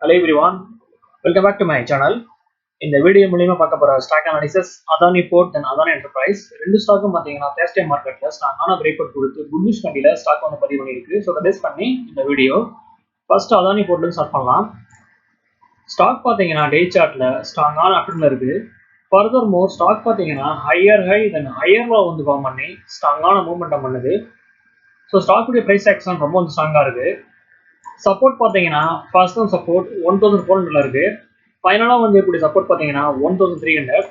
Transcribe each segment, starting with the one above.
Hello everyone, welcome back to my channel. இந்த video மூலமா பார்க்க போற stock analysis Adani port and Adani enterprise ரெண்டு ஸ்டாக்கும் பாத்தீங்கன்னா தேர்ஸ்டே மார்க்கெட்ல ஸ்ட்ராங்கான பிரேக் அவுட் கொடுத்து புல்லிஷ் கண்டில ஸ்டாக் வந்து பதிவு பண்ணிருக்கு. ஸோ அதை பேஸ் பண்ணி இந்த வீடியோ ஃபர்ஸ்ட் அதானி போர்ட்ல ஸ்டார்ட் பண்ணலாம். ஸ்டாக் பாத்தீங்கன்னா டே சார்ட்ல ஸ்ட்ராங்கான அப்ட்ரெண்ட்ல இருக்கு. ஃபர்தர் மோர் ஸ்டாக் பாத்தீங்கன்னா ஹையர் ஹை தென் ஹையர் லோ வந்து ஃபார்ம் பண்ணி ஸ்ட்ராங்கான மூவ்மெண்டம் பண்ணுது. ஸோ ஸ்டாக்குடைய பிரைஸ் ஆக்ஷன் ரொம்ப வந்து ஸ்ட்ராங்கா இருக்கு. சப்போர்ட் பாத்தீங்கன்னா ஃபர்ஸ்ட் ஒன் சப்போர்ட் 1400 இருக்கு. ஃபைனலா வந்து எப்படி சப்போர்ட் பாத்தீங்கன்னா 1300.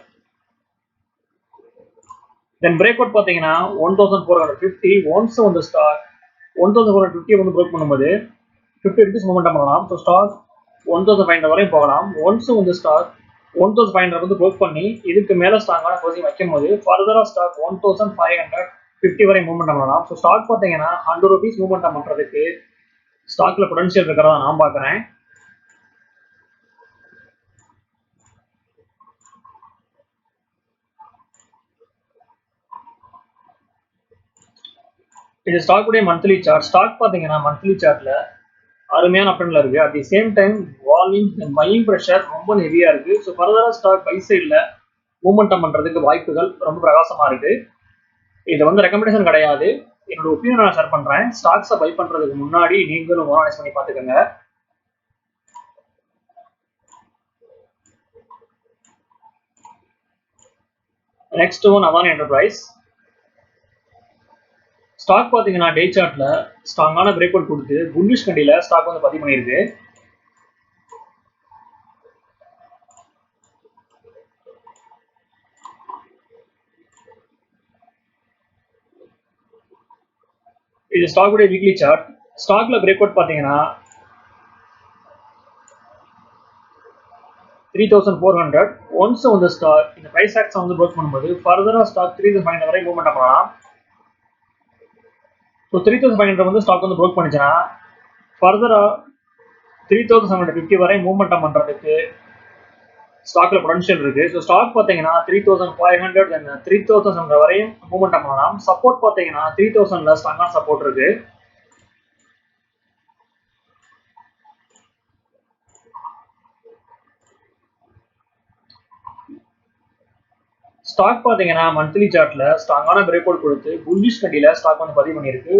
தென் பிரேக் அவுட் பாத்தீங்கன்னா 1450. ஒன்ஸ் வந்து ஸ்டாக் 1450 வந்து பிரேக் பண்ணும்போது 50 ருபீஸ் மூவ்மெண்ட் பண்ணலாம். ஸோ ஸ்டாக் 1500 வரையும் போகலாம். ஒன்ஸ் வந்து ஸ்டாக் 1500 வந்து பிரேக் பண்ணி இதுக்கு மேல ஸ்ட்ராங்கான பொசிஷன் வைக்கும் போது ஃபர்தரா ஸ்டாக் 1550 வரை மூவ்மெண்ட் பண்ணலாம். ஸோ ஸ்டாக் பாத்தீங்கன்னா 100 ருபீஸ் மூவ்மெண்ட் பண்றதுக்கு ஸ்டாக்ல பொட்டன்ஷியல் இருக்கிறதா நான் பாக்குறேன். இது ஸ்டாக் உடைய மந்த்லி சார்ட். ஸ்டாக் பாத்தீங்கன்னா மந்த்லி சார்ட்ல அருமையான அப்ட்ரெண்ட்ல இருக்கு. At the same time volume and buying pressure ரொம்ப ஹெவியா இருக்கு. ஸோ ஃபர்தரா ஸ்டாக் பை சைட்ல மூவ்மெண்டம் பண்றதுக்கு வாய்ப்புகள் ரொம்ப பிரகாசமா இருக்கு. இது வந்து ரெக்கமெண்டேஷன் கிடையாது, என்னோட ஒப்பீனியன் நான் ஷேர் பண்றேன். ஸ்டாக்ஸை பை பண்றதுக்கு முன்னாடி நீங்களும் அனலைஸ் பண்ணி பாத்துக்கோங்க. Next one Adani enterprise. Stock பாத்தீங்கன்னா டே சார்ட்ல ஸ்ட்ராங்கான பிரேக் அவுட் கொடுத்து புல்லிஷ் கண்டில ஸ்டாக் வந்து பதிவு பண்ணியிருக்கு. இது ஸ்டாக் உடைய வீக்லி சார்ட். ஸ்டாக்ல பிரேக் அவுட் பாத்தீங்கன்னா 3400. ஒன்ஸ் வந்து ஸ்டாக் இந்த பிரைஸ் ஆக்ஷன் வந்து பிரேக் பண்ணும்போது ஃபர்தரா ஸ்டாக் 3500 வரை மூவ்மெண்ட் பண்ணலாம். ஸோ 3500 வந்து ஸ்டாக் வந்து பிரேக் பண்ணிச்சுன்னா ஃபர்தரா 3750 வரை மூவ்மெண்ட் பண்றதுக்கு ஸ்டாக்ல பொட்டன்ஷியல் இருக்கு. ஸோ ஸ்டாக் பாத்தீங்கன்னா 3500 தென் 3700 வரையும் மூவ்மெண்ட் பண்ணலாம். சப்போர்ட் பாத்தீங்கன்னா 3000ல ஸ்ட்ராங்கான சப்போர்ட் இருக்கு. ஸ்டாக் பாத்தீங்கன்னா மந்த்லி சார்ட்ல ஸ்ட்ராங்கான பிரேக் அவுட் கொடுத்து புல்லிஷ் கண்டில ஸ்டாக் வந்து பதிவு பண்ணியிருக்கு.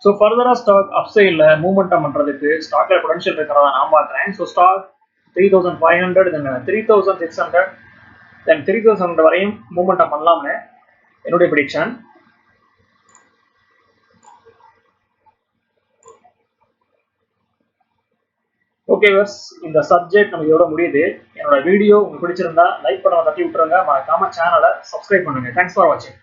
ஸோ ஃபர்தரா ஸ்டாக் அப் சைட்ல மூவ்மெண்டம் பண்றதுக்கு ஸ்டாக்ல பொட்டன்ஷியல் இருக்கிறதா நான் பாக்குறேன். ஸோ ஸ்டாக் 3500 தென் 3600 தென் 3700 வரையும் மூவ்மெண்டம் பண்ணலாம்னு என்னுடைய ப்ரெடிக்ஷன். ஓகே வர்ஸ், இந்த சப்ஜெக்ட் நமக்கு இதோட முடியுது. என்னோட வீடியோ உங்களுக்கு பிடிச்சிருந்தா லைக் பண்ண தட்டி விட்டுருங்க. மறக்காம சேனலை சப்ஸ்கிரைப் பண்ணுங்க. தேங்க்ஸ் ஃபார் வாட்சிங்.